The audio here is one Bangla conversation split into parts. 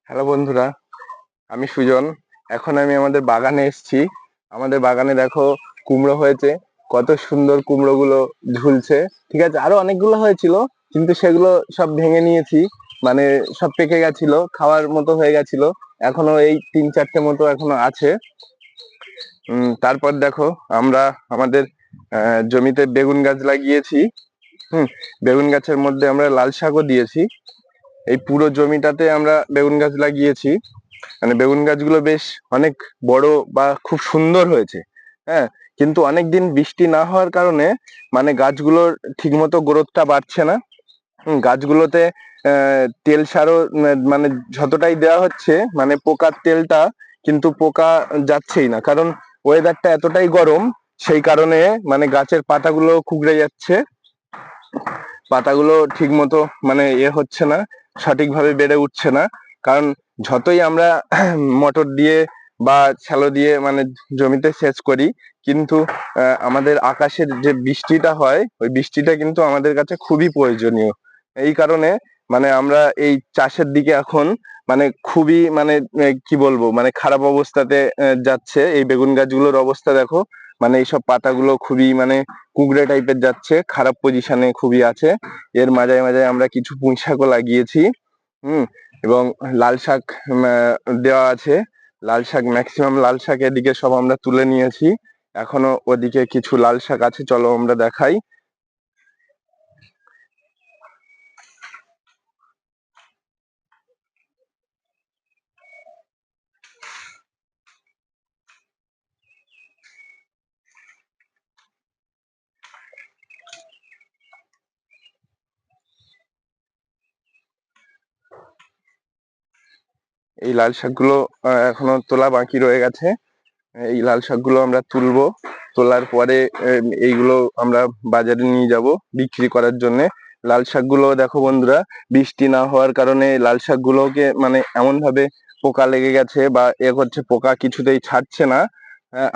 হ্যালো বন্ধুরা, আমি সুজন। এখন আমি আমাদের বাগানে এসেছি। আমাদের বাগানে দেখো কুমড়ো হয়েছে, কত সুন্দর কুমড়োগুলো ঝুলছে। ঠিক আছে, আরো অনেকগুলো হয়েছিল, কিন্তু সেগুলো সব ভেঙে নিয়েছি। মানে সব পেকে গেছিল, খাওয়ার মতো হয়ে গেছিল। এখনো এই 3-4টে মতো এখনো আছে। তারপর দেখো আমরা আমাদের জমিতে বেগুন গাছ লাগিয়েছি। বেগুন গাছের মধ্যে আমরা লাল শাকও দিয়েছি। এই পুরো জমিটাতে আমরা বেগুন গাছ লাগিয়েছি। মানে বেগুন গাছগুলো বেশ অনেক বড় বা খুব সুন্দর হয়েছে। হ্যাঁ, কিন্তু অনেকদিন বৃষ্টি না হওয়ার কারণে মানে গাছগুলোর ঠিকমতো গ্রোথটা বাড়ছে না। গাছগুলোতে তেল সারও মানে যতটাই দেওয়া হচ্ছে, মানে পোকার তেলটা কিন্তু পোকা যাচ্ছেই না, কারণ ওয়েদারটা এতটাই গরম। সেই কারণে মানে গাছের পাতাগুলো কুঁকড়ে যাচ্ছে, পাতাগুলো ঠিক মতো মানে হচ্ছে না, সঠিকভাবে বেড়ে উঠছে না। কারণ যতই আমরা মোটর দিয়ে বা শ্যালো দিয়ে মানে জমিতে সেচ করি, কিন্তু আমাদের আকাশের যে বৃষ্টিটা হয়, ওই বৃষ্টিটা কিন্তু আমাদের কাছে খুবই প্রয়োজনীয়। এই কারণে মানে আমরা এই চাষের দিকে এখন মানে খুবই মানে কি বলবো, মানে খারাপ অবস্থাতে যাচ্ছে। এই বেগুন গাছগুলোর অবস্থা দেখো, মানে এইসব পাতাগুলো খুবই মানে কুঁকড়ে টাইপের যাচ্ছে, খারাপ পজিশনে খুবই আছে। এর মাঝে মাঝে আমরা কিছু পুঁই শাকও লাগিয়েছি। হুম এবং লাল শাক দেওয়া আছে। লাল শাক, ম্যাক্সিমাম লাল শাক এদিকে সব আমরা তুলে নিয়েছি। এখনো ওদিকে কিছু লাল শাক আছে, চলো আমরা দেখাই। এই লাল শাকগুলো এখনো তোলা বাকি রয়ে গেছে। এই লাল শাকগুলো আমরা তুলবো। তোলার পরে এইগুলো আমরা বাজারে নিয়ে যাব বিক্রি করার জন্য। লাল শাকগুলো দেখো বন্ধুরা, বৃষ্টি না হওয়ার কারণে লাল শাকগুলোকে মানে এমন ভাবে পোকা লেগে গেছে বা হচ্ছে, পোকা কিছুতেই ছাড়ছে না।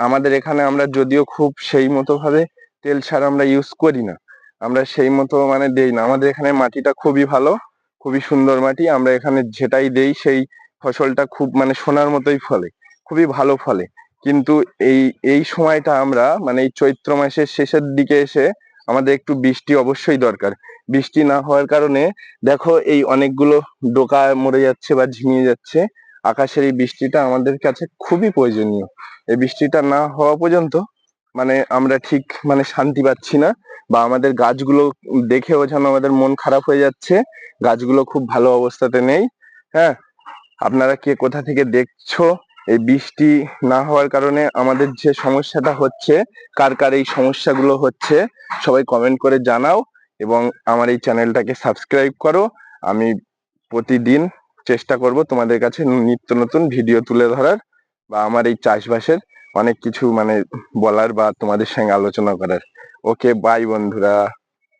আমাদের এখানে আমরা যদিও খুব সেই মতো ভাবে তেল সার আমরা ইউজ করি না, আমরা সেই মতো মানে দেই না। আমাদের এখানে মাটিটা খুবই ভালো, খুবই সুন্দর মাটি। আমরা এখানে যেটাই দেই সেই ফসলটা খুব মানে সোনার মতোই ফলে, খুবই ভালো ফলে। কিন্তু এই এই সময়টা আমরা মানে এই চৈত্র মাসের শেষের দিকে এসে আমাদের একটু বৃষ্টি অবশ্যই দরকার। বৃষ্টি না হওয়ার কারণে দেখো এই অনেকগুলো ডোকা মরে যাচ্ছে বা ঝিমিয়ে যাচ্ছে। আকাশের এই বৃষ্টিটা আমাদের কাছে খুবই প্রয়োজনীয়। এই বৃষ্টিটা না হওয়া পর্যন্ত মানে আমরা ঠিক মানে শান্তি পাচ্ছি না, বা আমাদের গাছগুলো দেখেও যেন আমাদের মন খারাপ হয়ে যাচ্ছে। গাছগুলো খুব ভালো অবস্থাতে নেই। হ্যাঁ, আপনারা কে কোথা থেকে দেখছো? এই বৃষ্টি না হওয়ার কারণে আমাদের যে সমস্যাটা হচ্ছে, কার কার এই সমস্যাগুলো হচ্ছে, সবাই কমেন্ট করে জানাও। এবং আমার এই চ্যানেলটাকে সাবস্ক্রাইব করো। আমি প্রতিদিন চেষ্টা করব তোমাদের কাছে নিত্য নতুন ভিডিও তুলে ধরার, বা আমার এই চাষবাসের অনেক কিছু মানে বলার বা তোমাদের সঙ্গে আলোচনা করার। ওকে, বাই বন্ধুরা।